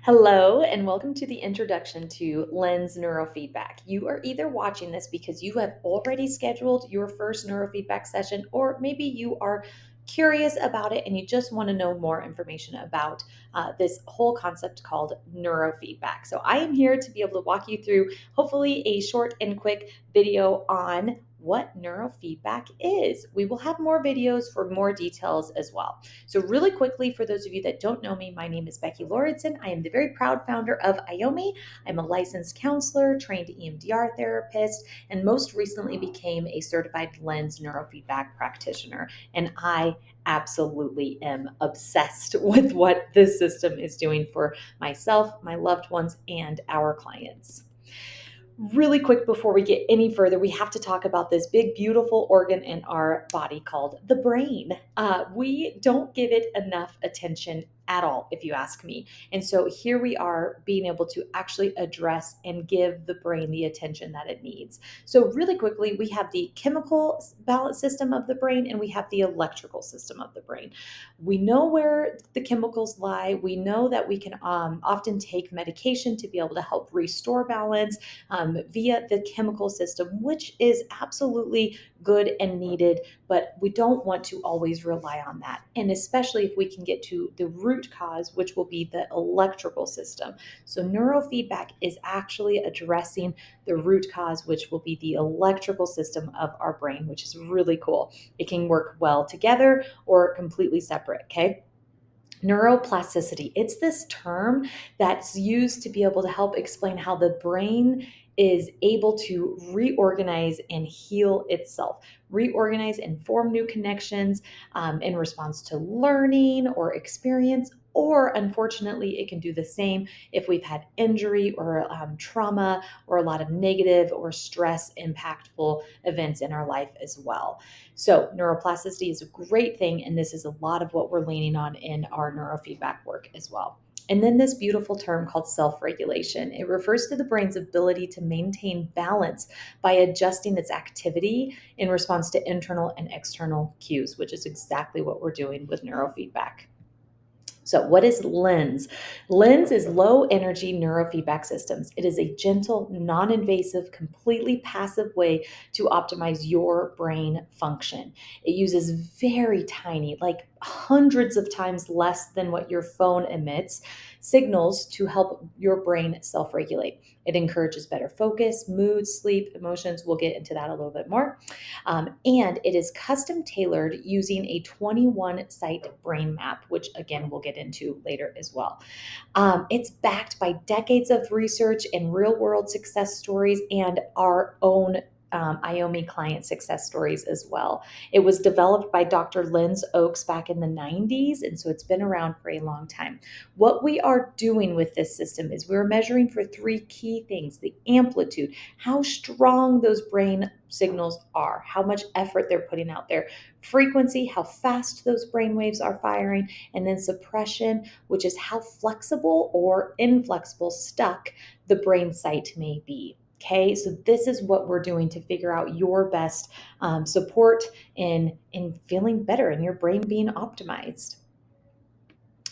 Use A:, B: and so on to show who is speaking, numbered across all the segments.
A: Hello, and welcome to the introduction to LENS Neurofeedback. You are either watching this because you have already scheduled your first neurofeedback session, or maybe you are curious about it and you just want to know more information about this whole concept called neurofeedback. So, I am here to be able to walk you through hopefully a short and quick video on what neurofeedback is. We will have more videos for more details as well. So, really quickly, for those of you that don't know me, my name is Becky Lauritsen. I am the very proud founder of IOMI. I'm a licensed counselor, trained EMDR therapist, and most recently became a certified LENS neurofeedback practitioner. And I absolutely am obsessed with what this system is doing for myself, my loved ones, and our clients. Really quick before we get any further, we have to talk about this big, beautiful organ in our body called the brain. We don't give it enough attention at all, if you ask me. And so here we are being able to actually address and give the brain the attention that it needs. So, really quickly, we have the chemical balance system of the brain and we have the electrical system of the brain. We know where the chemicals lie. We know that we can often take medication to be able to help restore balance via the chemical system, which is absolutely good and needed, but we don't want to always rely on that. And especially if we can get to the root cause, which will be the electrical system. So, neurofeedback is actually addressing the root cause, which will be the electrical system of our brain, which is really cool. It can work well together or completely separate, okay? Neuroplasticity. It's this term that's used to be able to help explain how the brain is able to reorganize and heal itself, reorganize and form new connections in response to learning or experience. Or unfortunately, it can do the same if we've had injury or trauma or a lot of negative or stress impactful events in our life as well. So, neuroplasticity is a great thing, and this is a lot of what we're leaning on in our neurofeedback work as well. And then this beautiful term called self regulation. It refers to the brain's ability to maintain balance by adjusting its activity in response to internal and external cues, which is exactly what we're doing with neurofeedback. So, what is LENS? LENS is low energy neurofeedback systems. It is a gentle, non invasive, completely passive way to optimize your brain function. It uses very tiny, like hundreds of times less than what your phone emits, signals to help your brain self regulate. It encourages better focus, mood, sleep, emotions. We'll get into that a little bit more. And it is custom tailored using a 21 site brain map, which again, we'll get into later as well. It's backed by decades of research and real world success stories and our own IOMI client success stories as well. It was developed by Dr. Linz Oakes back in the 90s, and so it's been around for a long time. What we are doing with this system is we're measuring for three key things: the amplitude, how strong those brain signals are, how much effort they're putting out there, frequency, how fast those brain waves are firing, and then suppression, which is how flexible or inflexible, stuck the brain site may be. Okay, so this is what we're doing to figure out your best support in feeling better and your brain being optimized.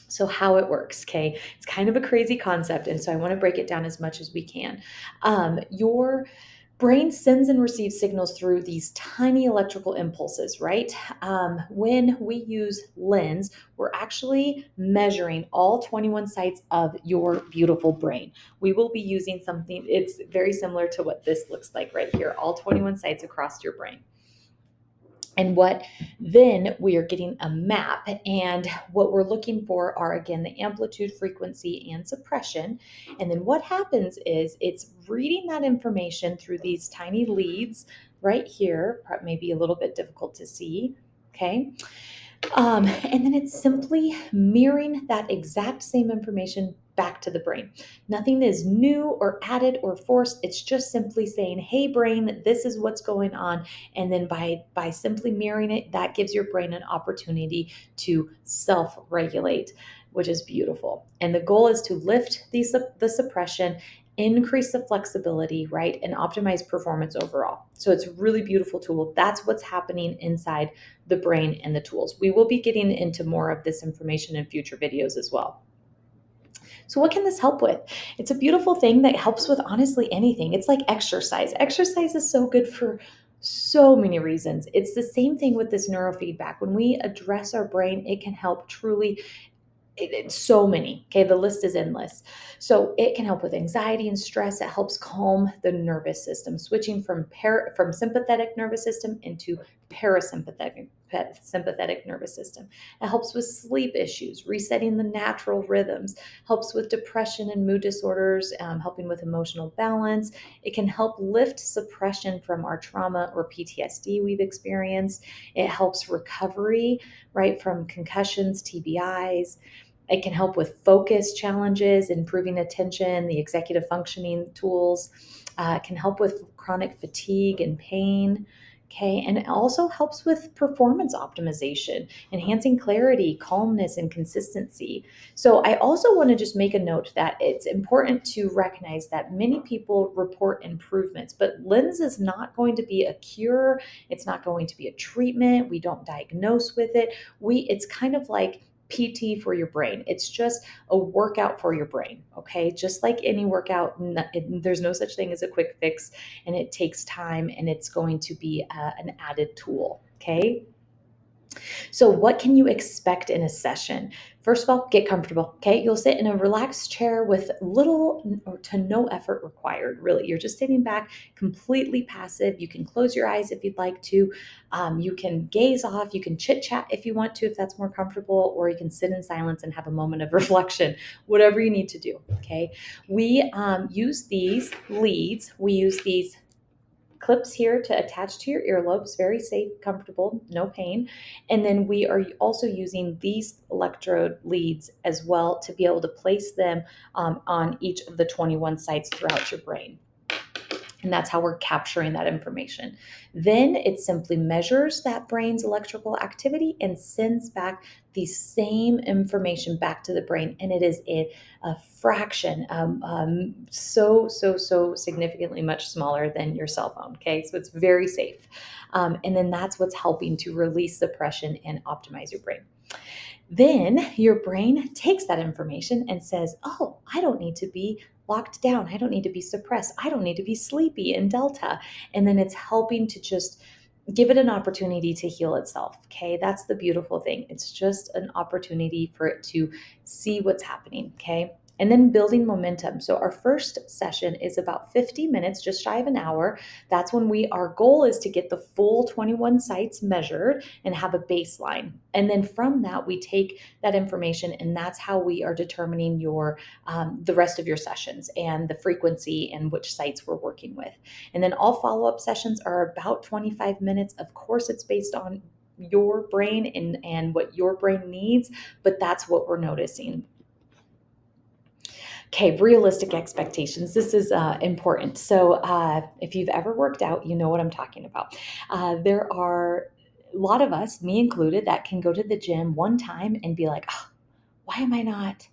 A: So, how it works, okay? It's kind of a crazy concept, and so I want to break it down as much as we can. Your brain sends and receives signals through these tiny electrical impulses, right? When we use LENS, we're actually measuring all 21 sites of your beautiful brain. We will be using something, it's very similar to what this looks like right here, all 21 sites across your brain. And what then we are getting a map, and what we're looking for are again the amplitude, frequency, and suppression. And then what happens is it's reading that information through these tiny leads right here, maybe a little bit difficult to see. Okay. And then it's simply mirroring that exact same information back to the brain. Nothing is new or added or forced. It's just simply saying, hey, brain, this is what's going on. And then by simply mirroring it, that gives your brain an opportunity to self-regulate, which is beautiful. And the goal is to lift the suppression, increase the flexibility, right, and optimize performance overall. So it's a really beautiful tool. That's what's happening inside the brain and the tools. We will be getting into more of this information in future videos as well. So what can this help with? It's a beautiful thing that helps with honestly anything. It's like exercise. Exercise is so good for so many reasons. It's the same thing with this neurofeedback. When we address our brain, it can help truly it's so many. Okay, the list is endless. So it can help with anxiety and stress. It helps calm the nervous system, switching from sympathetic nervous system into sympathetic nervous system. It helps with sleep issues, resetting the natural rhythms. Helps with depression and mood disorders, helping with emotional balance. It can help lift suppression from our trauma or PTSD we've experienced. It helps recovery, right, from concussions, TBIs. It can help with focus challenges, improving attention, the executive functioning tools. It can help with chronic fatigue and pain. Okay, and it also helps with performance optimization, enhancing clarity, calmness, and consistency. So, I also want to just make a note that it's important to recognize that many people report improvements, but LENS is not going to be a cure. It's not going to be a treatment. We don't diagnose with it. It's kind of like PT for your brain. It's just a workout for your brain, okay? Just like any workout, there's no such thing as a quick fix, and it takes time, and it's going to be an added tool, okay? So, what can you expect in a session? First of all, get comfortable. Okay. You'll sit in a relaxed chair with little or to no effort required, really. You're just sitting back, completely passive. You can close your eyes if you'd like to. You can gaze off. You can chit chat if you want to, if that's more comfortable, or you can sit in silence and have a moment of reflection, whatever you need to do. Okay. We use these leads, we use these clips here to attach to your earlobes, very safe, comfortable, no pain. And then we are also using these electrode leads as well to be able to place them on each of the 21 sites throughout your brain. And that's how we're capturing that information. Then it simply measures that brain's electrical activity and sends back the same information back to the brain. And it is a fraction, so significantly much smaller than your cell phone. Okay, so it's very safe. And then that's what's helping to release suppression and optimize your brain. Then your brain takes that information and says, oh, I don't need to be locked down. I don't need to be suppressed. I don't need to be sleepy in delta. And then it's helping to just give it an opportunity to heal itself. Okay. That's the beautiful thing. It's just an opportunity for it to see what's happening. Okay. And then building momentum. So our first session is about 50 minutes, just shy of an hour. That's when our goal is to get the full 21 sites measured and have a baseline. And then from that, we take that information, and that's how we are determining the rest of your sessions and the frequency and which sites we're working with. And then all follow-up sessions are about 25 minutes. Of course, it's based on your brain and what your brain needs, but that's what we're noticing. Okay, realistic expectations. This is important. So, if you've ever worked out, you know what I'm talking about. There are a lot of us, me included, that can go to the gym one time and be like, oh, why am I not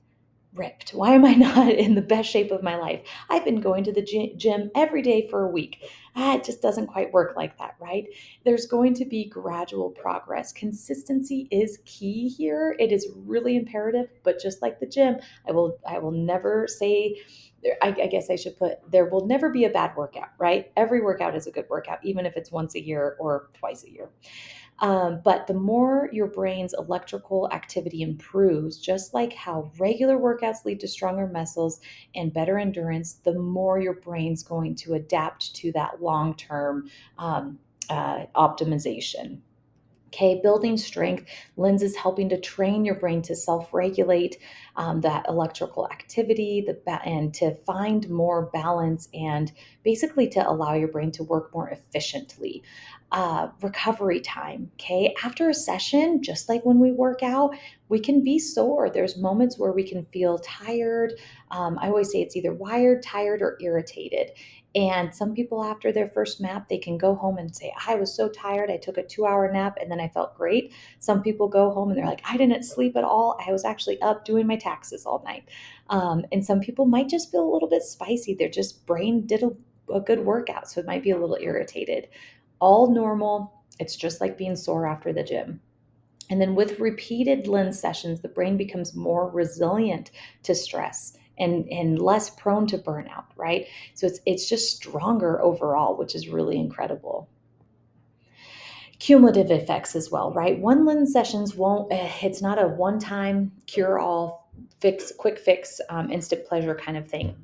A: ripped? Why am I not in the best shape of my life? I've been going to the gym every day for a week. It just doesn't quite work like that, right? There's going to be gradual progress. Consistency is key here. It is really imperative, but just like the gym, I will never say, I guess I should put, there will never be a bad workout, right? Every workout is a good workout, even if it's once a year or twice a year. But the more your brain's electrical activity improves, just like how regular workouts lead to stronger muscles and better endurance, the more your brain's going to adapt to that long term optimization. Okay, building strength. LENS is helping to train your brain to self-regulate that electrical activity, and to find more balance, and basically to allow your brain to work more efficiently. Recovery time. Okay, after a session, just like when we work out, we can be sore. There's moments where we can feel tired. I always say it's either wired, tired, or irritated. And some people, after their first nap, they can go home and say, I was so tired. I took a 2-hour nap and then I felt great. Some people go home and they're like, I didn't sleep at all. I was actually up doing my taxes all night. And some people might just feel a little bit spicy. Their just brain did a good workout, so it might be a little irritated. All normal. It's just like being sore after the gym. And then with repeated LENS sessions, the brain becomes more resilient to stress and less prone to burnout, right? So it's just stronger overall, which is really incredible. Cumulative effects as well, right? One lens sessions won't, it's not a one-time cure-all fix, quick fix, instant pleasure kind of thing.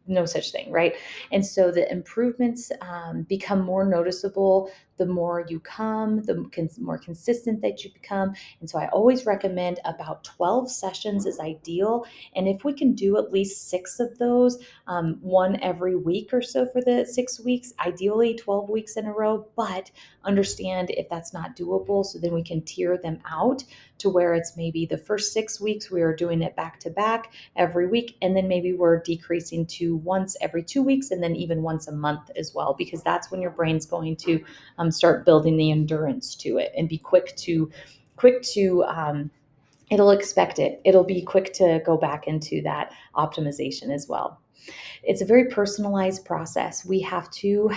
A: No such thing, right? And so the improvements become more noticeable the more you come, the more consistent that you become. And so I always recommend about 12 sessions is ideal. And if we can do at least 6 of those, one every week or so for the 6 weeks, ideally 12 weeks in a row, but understand if that's not doable. So then we can tier them out to where it's maybe the first 6 weeks we are doing it back to back every week. And then maybe we're decreasing to once every 2 weeks and then even once a month as well, because that's when your brain's going to start building the endurance to it and be quick to it'll expect it. It'll be quick to go back into that optimization as well. It's a very personalized process. We have to,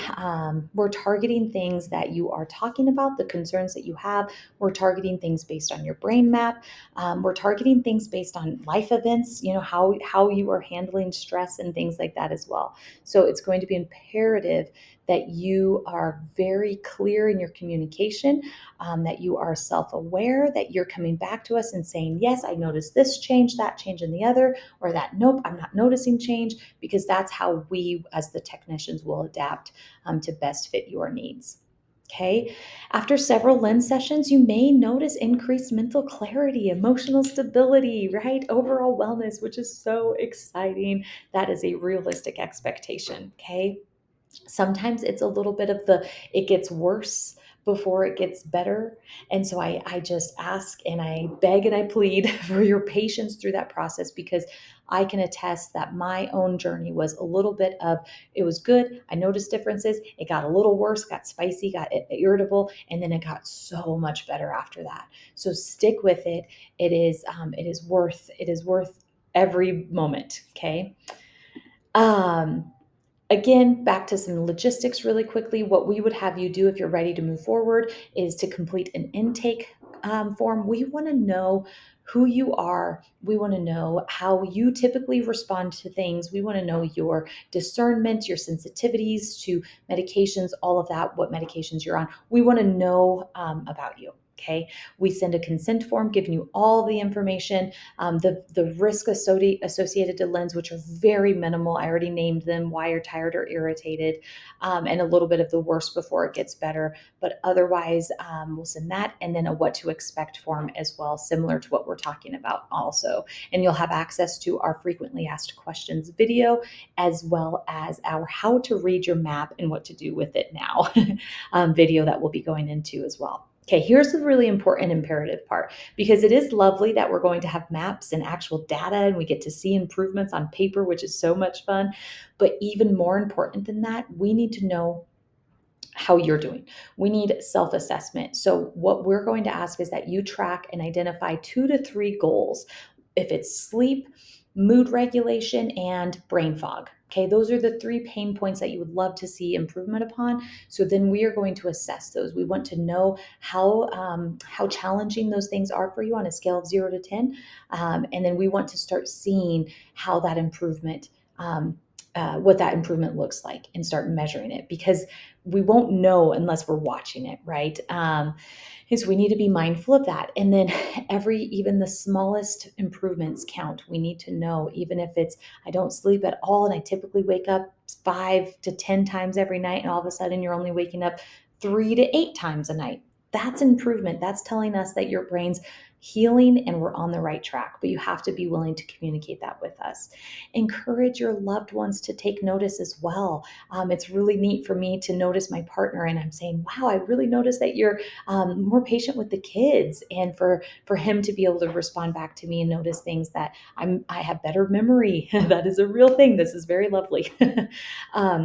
A: we're targeting things that you are talking about, the concerns that you have. We're targeting things based on your brain map. We're targeting things based on life events, how you are handling stress and things like that as well. So it's going to be imperative that you are very clear in your communication, that you are self-aware, that you're coming back to us and saying, yes, I noticed this change, that change in the other, or that, nope, I'm not noticing change, because that's how we as the technicians will adapt to best fit your needs. Okay. After several lens sessions, you may notice increased mental clarity, emotional stability, right? Overall wellness, which is so exciting. That is a realistic expectation. Okay. Sometimes it's a little bit of it gets worse before it gets better. And so I just ask and I beg and I plead for your patience through that process, because I can attest that my own journey was a little bit of, it was good. I noticed differences. It got a little worse, got spicy, got irritable, and then it got so much better after that. So stick with it. It is worth every moment. Okay. Um, Again, back to some logistics really quickly. What we would have you do if you're ready to move forward is to complete an intake form. We want to know who you are. We want to know how you typically respond to things. We want to know your discernment, your sensitivities to medications, all of that, what medications you're on. We want to know about you. Okay. We send a consent form giving you all the information, the risk associated to lens, which are very minimal. I already named them: why you're tired or irritated, and a little bit of the worst before it gets better. But otherwise, we'll send that, and then a what to expect form as well, similar to what we're talking about also. And you'll have access to our frequently asked questions video, as well as our how to read your map and what to do with it now video that we'll be going into as well. Okay, here's the really important imperative part, because it is lovely that we're going to have maps and actual data and we get to see improvements on paper, which is so much fun. But even more important than that, we need to know how you're doing. We need self-assessment. So what we're going to ask is that you track and identify 2 to 3 goals. If it's sleep, mood regulation, and brain fog. Okay, those are the 3 pain points that you would love to see improvement upon. So then we are going to assess those. We want to know how challenging those things are for you on a scale of 0 to 10, and then we want to start seeing how that improvement, what that improvement looks like, and start measuring it, because we won't know unless we're watching it, right? Is we need to be mindful of that. And then even the smallest improvements count. We need to know, even if it's, I don't sleep at all and I typically wake up 5 to 10 times every night, and all of a sudden you're only waking up 3 to 8 times a night. That's improvement. That's telling us that your brain's healing and we're on the right track. But you have to be willing to communicate that with us. Encourage your loved ones to take notice as well. It's really neat for me to notice my partner, and I'm saying, wow, I really noticed that you're more patient with the kids, and for him to be able to respond back to me and notice things that I have better memory. That is a real thing. This is very lovely.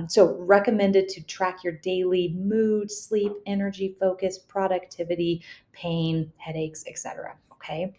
A: So recommended to track your daily mood, sleep, energy, focus, productivity, pain, headaches, etc. Okay.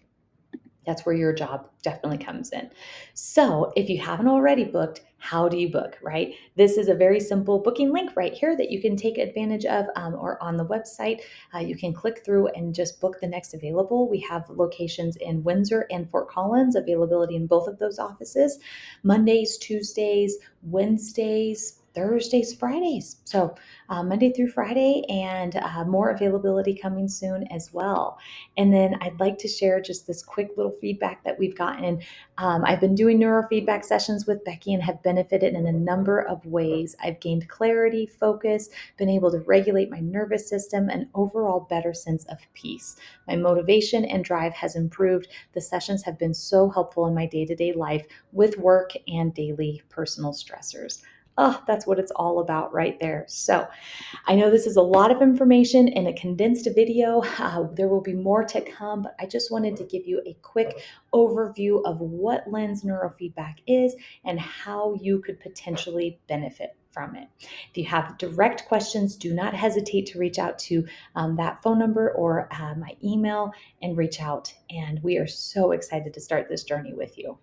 A: That's where your job definitely comes in. So if you haven't already booked, How do you book, right? This is a very simple booking link right here that you can take advantage of, or on the website. You can click through and just book the next available. We have locations in Windsor and Fort Collins, availability in both of those offices, Mondays, Tuesdays, Wednesdays, Thursdays, Fridays. So Monday through Friday, and more availability coming soon as well. And then I'd like to share just this quick little feedback that we've gotten. I've been doing neurofeedback sessions with Becky and have benefited in a number of ways. I've gained clarity, focus, been able to regulate my nervous system, and overall better sense of peace. My motivation and drive has improved. The sessions have been so helpful in my day-to-day life with work and daily personal stressors. Oh, that's what it's all about right there. So, I know this is a lot of information in a condensed video. There will be more to come, but I just wanted to give you a quick overview of what LENS Neurofeedback is and how you could potentially benefit from it. If you have direct questions, do not hesitate to reach out to that phone number or my email and reach out. And we are so excited to start this journey with you.